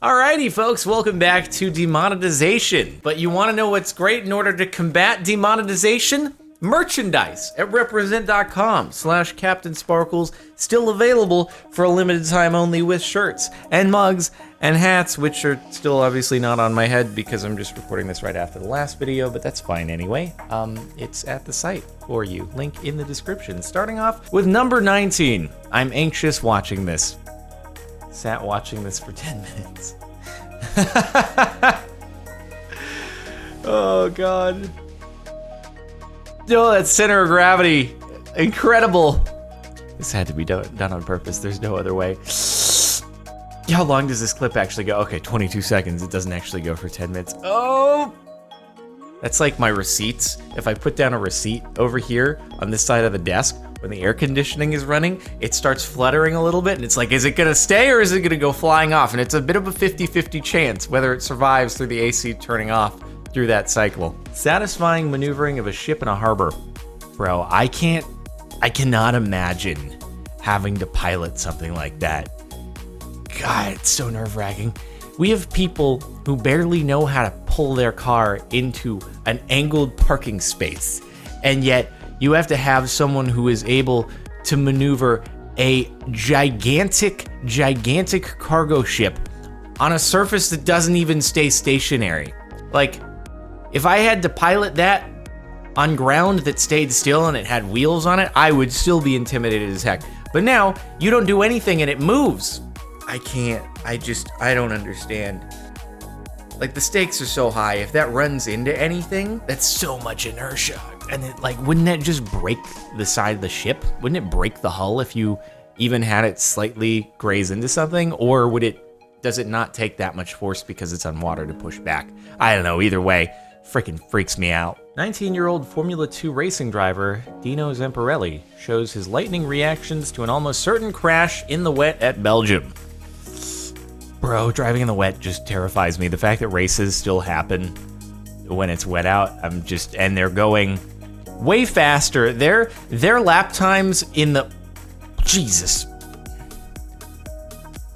Alrighty, folks, welcome back to demonetization. But you want to know what's great in order to combat demonetization? Merchandise at represent.com/Captain Sparkles, still available for a limited time only with shirts and mugs and hats, which are still obviously not on my head because I'm just recording this right after the last video, but that's fine anyway. It's at the site for you. Link in the description. Starting off with number 19. I'm anxious watching this. Sat watching this for 10 minutes. Oh, God. Oh, that center of gravity. Incredible. This had to be done on purpose. There's no other way. How long does this clip actually go? Okay, 22 seconds. It doesn't actually go for 10 minutes. Oh! That's like my receipts. If I put down a receipt over here on this side of the desk, when the air conditioning is running, it starts fluttering a little bit, and it's like, is it gonna stay or is it gonna go flying off? And it's a bit of a 50-50 chance whether it survives through the AC turning off through that cycle. Satisfying maneuvering of a ship in a harbor. Bro, I cannot imagine having to pilot something like that. God, it's so nerve-wracking. We have people who barely know how to pull their car into an angled parking space, and yet you have to have someone who is able to maneuver a gigantic cargo ship on a surface that doesn't even stay stationary. Like, if I had to pilot that on ground that stayed still and it had wheels on it, I would still be intimidated as heck. But now, you don't do anything and it moves. I don't understand. Like, the stakes are so high. If that runs into anything, that's so much inertia. And it, like, wouldn't that just break the side of the ship? Wouldn't it break the hull if you even had it slightly graze into something? Or does it not take that much force because it's on water to push back? I don't know, either way, freaking freaks me out. 19-year-old Formula 2 racing driver Dino Zamparelli shows his lightning reactions to an almost certain crash in the wet at Belgium. Bro, driving in the wet just terrifies me. The fact that races still happen when it's wet out, and they're going way faster. Their lap times in the, Jesus.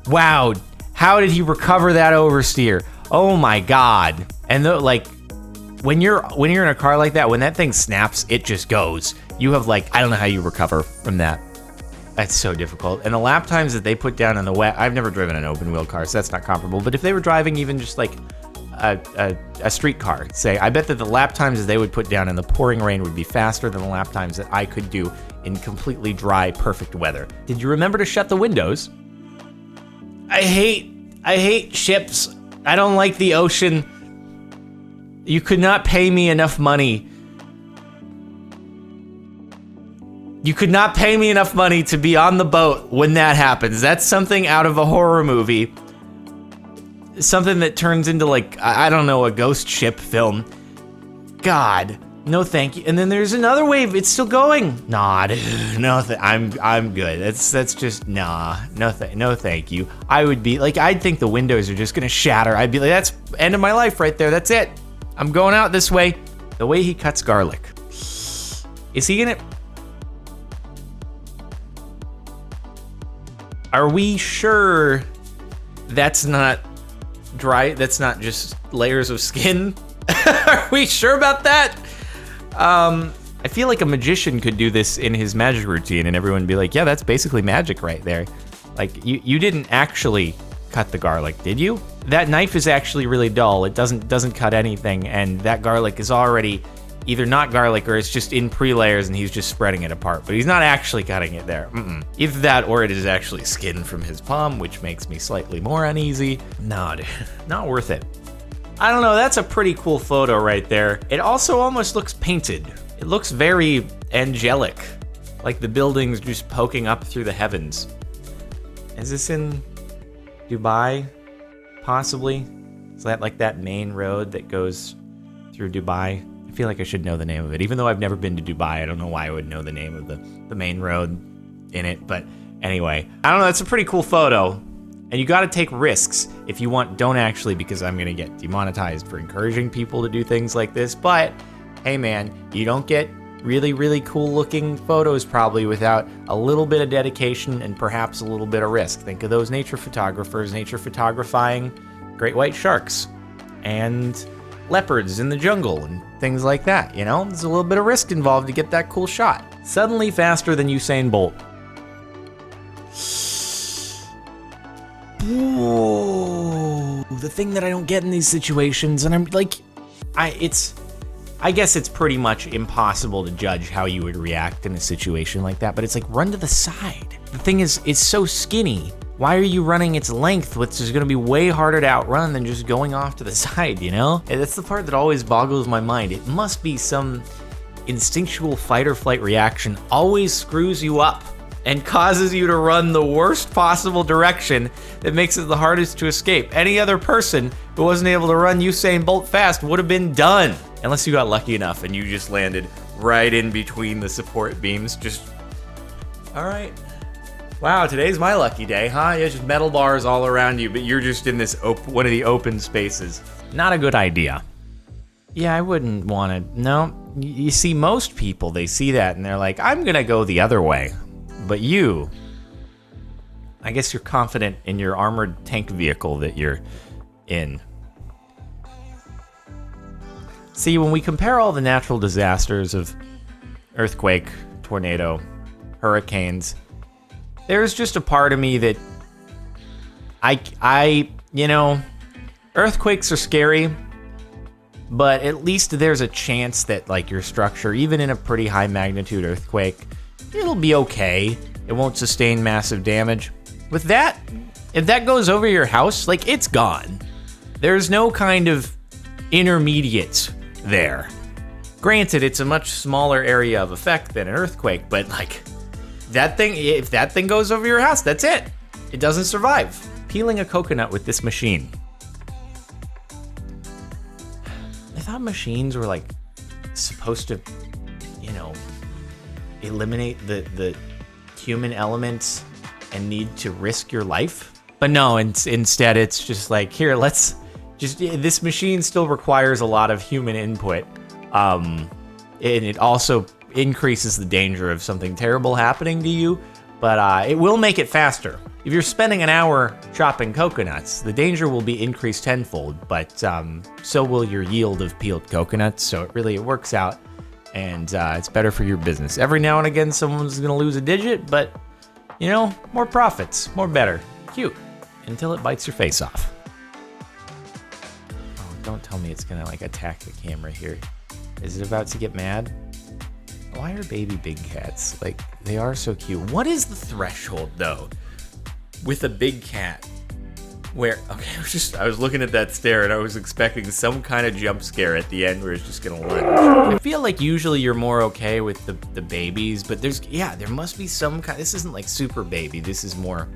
Wow, how did he recover that oversteer? Oh my God. And when you're in a car like that, when that thing snaps, it just goes. You have I don't know how you recover from that. That's so difficult. And the lap times that they put down in the wet, I've never driven an open wheel car, so that's not comparable. But if they were driving even just like a street car, say, I bet that the lap times that they would put down in the pouring rain would be faster than the lap times that I could do in completely dry, perfect weather. Did you remember to shut the windows? I hate ships. I don't like the ocean. You could not pay me enough money. You could not pay me enough money to be on the boat when that happens. That's something out of a horror movie. Something that turns into I don't know, a ghost ship film. God, no thank you. And then there's another wave. It's still going. Nah, dude, I'm good. That's just no thank you. I would be I'd think the windows are just gonna shatter. I'd be like, that's end of my life right there. That's it. I'm going out this way. The way he cuts garlic. Is he gonna? Are we sure that's not dry? That's not just layers of skin? Are we sure about that? I feel like a magician could do this in his magic routine and everyone would be like, yeah, that's basically magic right there. You didn't actually cut the garlic, did you? That knife is actually really dull. It doesn't cut anything, and that garlic is already either not garlic or it's just in pre-layers and he's just spreading it apart, but he's not actually cutting it there. Either that or it is actually skin from his palm, which makes me slightly more uneasy. No, dude, not worth it. I don't know, that's a pretty cool photo right there. It also almost looks painted. It looks very angelic, like the buildings just poking up through the heavens. Is this in Dubai? Possibly? Is that that main road that goes through Dubai? I feel like I should know the name of it. Even though I've never been to Dubai, I don't know why I would know the name of the main road in it. But anyway, I don't know. It's a pretty cool photo. And you got to take risks if you want. Don't actually, because I'm going to get demonetized for encouraging people to do things like this. But hey, man, you don't get really, really cool looking photos probably without a little bit of dedication and perhaps a little bit of risk. Think of those nature photographers, nature photographing great white sharks and leopards in the jungle and things like that, you know? There's a little bit of risk involved to get that cool shot. Suddenly faster than Usain Bolt. Whoa, the thing that I don't get in these situations, and I'm like, I guess it's pretty much impossible to judge how you would react in a situation like that, but it's like, run to the side. The thing is, it's so skinny. Why are you running its length, which is gonna be way harder to outrun than just going off to the side, you know? And that's the part that always boggles my mind. It must be some instinctual fight or flight reaction always screws you up and causes you to run the worst possible direction that makes it the hardest to escape. Any other person who wasn't able to run Usain Bolt fast would have been done. Unless you got lucky enough and you just landed right in between the support beams. Just, all right. Wow, today's my lucky day, huh? Yeah, just metal bars all around you, but you're just in this one of the open spaces. Not a good idea. Yeah, I wouldn't want to, no. You see, most people, they see that and they're like, I'm gonna go the other way. But you, I guess you're confident in your armored tank vehicle that you're in. See, when we compare all the natural disasters of earthquake, tornado, hurricanes, there's just a part of me that you know, earthquakes are scary, but at least there's a chance that, like, your structure, even in a pretty high magnitude earthquake, it'll be okay. It won't sustain massive damage. With that, if that goes over your house, like, it's gone. There's no kind of intermediate there. Granted, it's a much smaller area of effect than an earthquake, but, like, that thing, if that thing goes over your house, that's it. It doesn't survive. Peeling a coconut with this machine. I thought machines were, like, supposed to, you know, eliminate the human elements and need to risk your life. But no, instead it's just like, here, let's just, this machine still requires a lot of human input. And it also increases the danger of something terrible happening to you, but it will make it faster. If you're spending an hour chopping coconuts, the danger will be increased tenfold, but so will your yield of peeled coconuts, so it works out, and it's better for your business. Every now and again, someone's gonna lose a digit, but, you know, more profits, more better. Cute. Until it bites your face off. Oh, don't tell me it's gonna, like, attack the camera here. Is it about to get mad? Why are baby big cats, like, they are so cute. What is the threshold, though, with a big cat? Where, okay, I was looking at that stare and I was expecting some kind of jump scare at the end where it's just gonna lunge. I feel like usually you're more okay with the babies, but there must be some kind, this isn't like super baby, this is more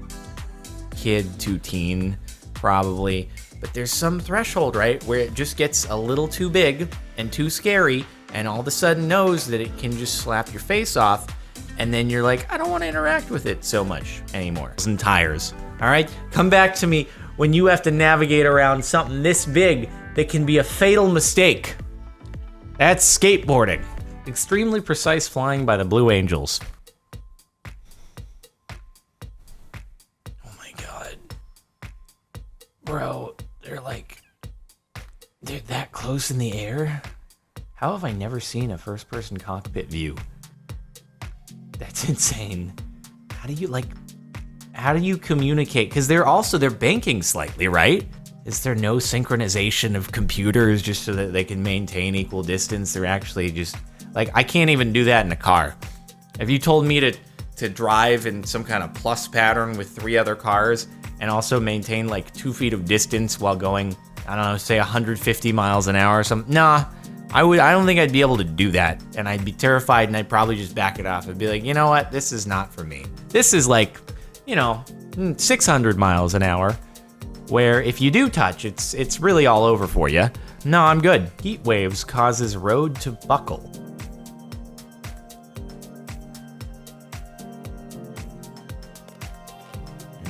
kid to teen, probably. But there's some threshold, right, where it just gets a little too big and too scary, and all of a sudden knows that it can just slap your face off, and then you're like, I don't want to interact with it so much anymore. And tires, all right? Come back to me when you have to navigate around something this big that can be a fatal mistake. That's skateboarding. Extremely precise flying by the Blue Angels. Oh my God. Bro, they're that close in the air? How have I never seen a first-person cockpit view? That's insane. How do you communicate? Because they're banking slightly, right? Is there no synchronization of computers just so that they can maintain equal distance? They're actually just, like, I can't even do that in a car. If you told me to drive in some kind of plus pattern with 3 other cars and also maintain like 2 feet of distance while going, I don't know, say 150 miles an hour or something, nah. I don't think I'd be able to do that, and I'd be terrified, and I'd probably just back it off. I'd be like, you know what, this is not for me. This is like, you know, 600 miles an hour, where if you do touch, it's really all over for you. No, I'm good. Heat waves causes road to buckle.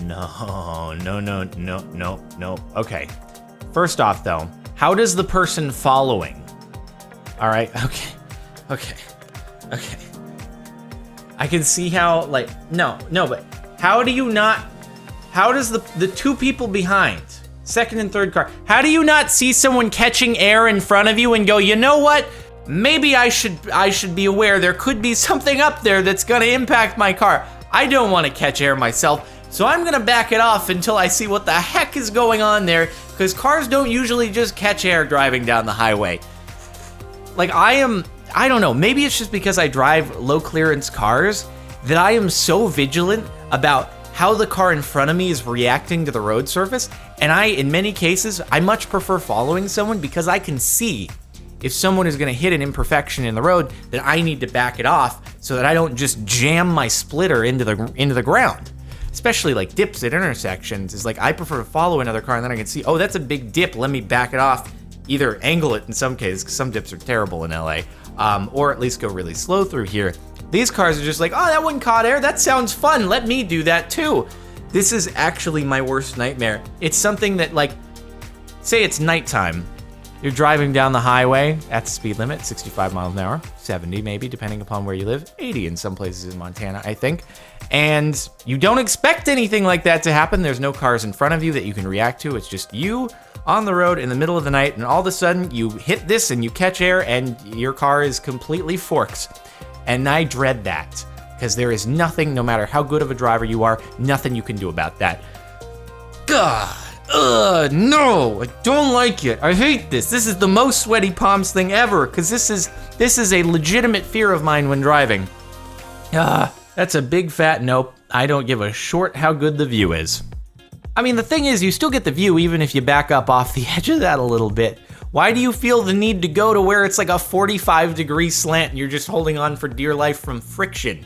No. Okay. First off, though, how does the person following? All right, okay. I can see how, like, no, but how does the 2 people behind, Second and third car. How do you not see someone catching air in front of you and go, you know what? Maybe I should be aware there could be something up there that's gonna impact my car. I don't wanna catch air myself, so I'm gonna back it off until I see what the heck is going on there, because cars don't usually just catch air driving down the highway. Like I don't know, maybe it's just because I drive low clearance cars that I am so vigilant about how the car in front of me is reacting to the road surface. And in many cases, I much prefer following someone because I can see if someone is gonna hit an imperfection in the road, that I need to back it off so that I don't just jam my splitter into the ground. Especially like dips at intersections, is like I prefer to follow another car and then I can see, oh, that's a big dip, let me back it off. Either angle it in some cases, because some dips are terrible in LA, or at least go really slow through here. These cars are just like, oh, that one caught air, that sounds fun, let me do that too. This is actually my worst nightmare. It's something that, like, say it's nighttime. You're driving down the highway at the speed limit, 65 miles an hour, 70 maybe, depending upon where you live, 80 in some places in Montana, I think. And you don't expect anything like that to happen. There's no cars in front of you that you can react to. It's just you on the road in the middle of the night, and all of a sudden you hit this and you catch air and your car is completely forks. And I dread that, because there is nothing, no matter how good of a driver you are, nothing you can do about that. God, no, I don't like it. I hate this. This is the most sweaty palms thing ever, because this is a legitimate fear of mine when driving. That's a big fat nope. I don't give a short how good the view is. I mean, the thing is, you still get the view even if you back up off the edge of that a little bit. Why do you feel the need to go to where it's like a 45-degree slant and you're just holding on for dear life from friction?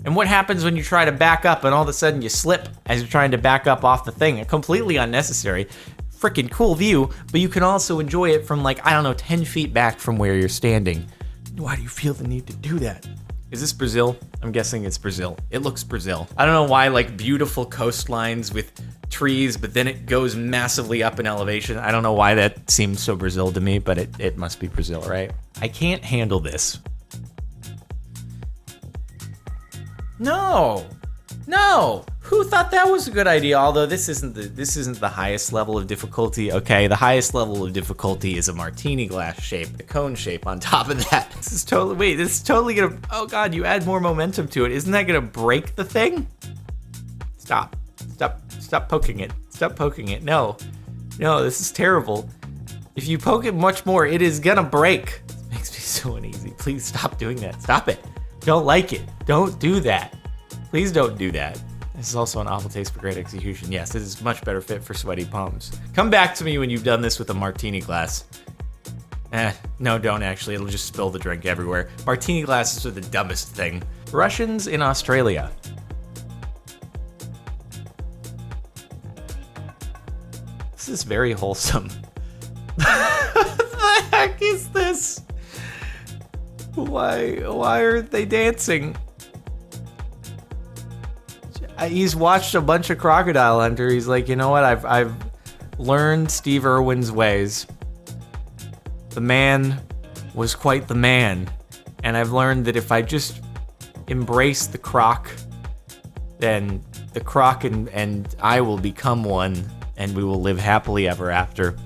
And what happens when you try to back up and all of a sudden you slip as you're trying to back up off the thing? Completely unnecessary. Freaking cool view, but you can also enjoy it from, like, I don't know, 10 feet back from where you're standing. Why do you feel the need to do that? Is this Brazil? I'm guessing it's Brazil. It looks Brazil. I don't know why, like, beautiful coastlines with trees, but then it goes massively up in elevation. I don't know why that seems so Brazil to me, but it must be Brazil, right? I can't handle this. No. Who thought that was a good idea? Although this isn't the highest level of difficulty. Okay, the highest level of difficulty is a martini glass shape, a cone shape on top of that. This is totally gonna, oh God, you add more momentum to it. Isn't that gonna break the thing? Stop poking it. Stop poking it. No, this is terrible. If you poke it much more, it is gonna break. This makes me so uneasy. Please stop doing that. Stop it. Don't like it. Don't do that. Please don't do that. This is also an awful taste for great execution. Yes, this is much better fit for sweaty palms. Come back to me when you've done this with a martini glass. No, don't actually. It'll just spill the drink everywhere. Martini glasses are the dumbest thing. Russians in Australia. This is very wholesome. What the heck is this? Why aren't they dancing? He's watched a bunch of Crocodile Hunter. He's like, you know what? I've learned Steve Irwin's ways. The man was quite the man, and I've learned that if I just embrace the croc, then the croc and I will become one, and we will live happily ever after.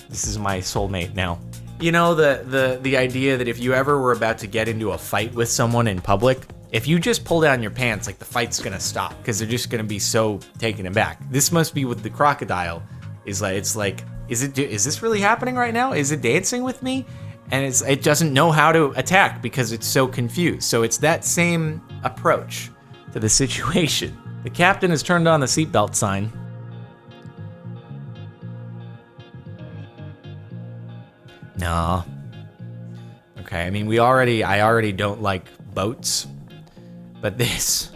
This is my soulmate now. You know, the idea that if you ever were about to get into a fight with someone in public, if you just pull down your pants, like, the fight's gonna stop because they're just gonna be so taken aback. This must be with the crocodile. It's like, is this really happening right now? Is it dancing with me? And it doesn't know how to attack because it's so confused. So it's that same approach to the situation. The captain has turned on the seatbelt sign. No. Okay, I mean, I already don't like boats. But this,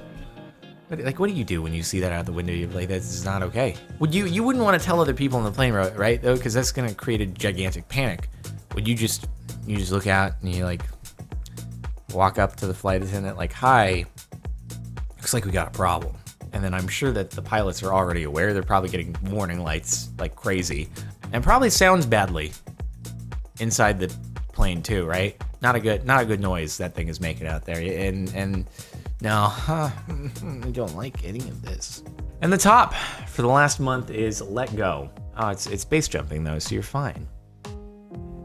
like, what do you do when you see that out the window? You're like, this is not okay. You wouldn't want to tell other people on the plane, right? Though, because that's gonna create a gigantic panic. Would you just look out and you, like, walk up to the flight attendant like, hi, looks like we got a problem. And then I'm sure that the pilots are already aware. They're probably getting warning lights like crazy, and probably sounds badly inside the plane too, right? Not a good noise that thing is making out there. And no, I don't like any of this. And the top for the last month is Let Go. Oh, it's base jumping though, so you're fine.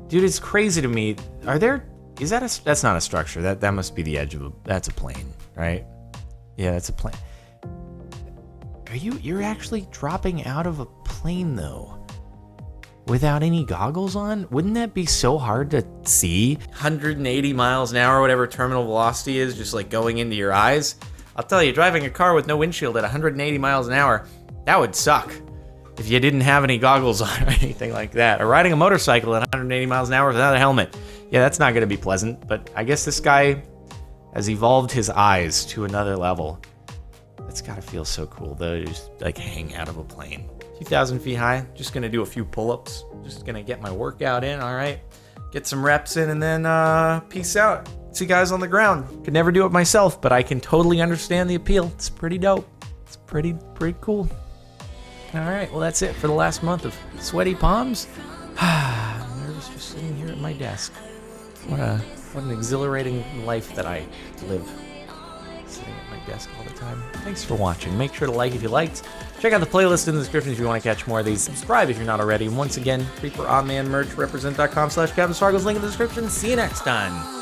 Dude, it's crazy to me. That's not a structure. That must be the edge of that's a plane, right? Yeah, that's a plane. You're actually dropping out of a plane though, without any goggles on? Wouldn't that be so hard to see? 180 miles an hour, whatever terminal velocity is, just like going into your eyes. I'll tell you, driving a car with no windshield at 180 miles an hour, that would suck if you didn't have any goggles on or anything like that. Or riding a motorcycle at 180 miles an hour without a helmet. Yeah, that's not gonna be pleasant, but I guess this guy has evolved his eyes to another level. That's gotta feel so cool though, to just like hang out of a plane. 2,000 feet high, just gonna do a few pull-ups. Just gonna get my workout in, all right? Get some reps in and then peace out. See you guys on the ground. Could never do it myself, but I can totally understand the appeal. It's pretty dope. It's pretty cool. All right, well that's it for the last month of Sweaty Palms. I'm nervous just sitting here at my desk. What an exhilarating life that I live. Sitting at my desk all the time. Thanks for watching. Make sure to like if you liked. Check out the playlist in the description if you want to catch more of these. Subscribe if you're not already. And once again, Creeper On Man merch, represent.com/CaptainSparkles, link in the description. See you next time.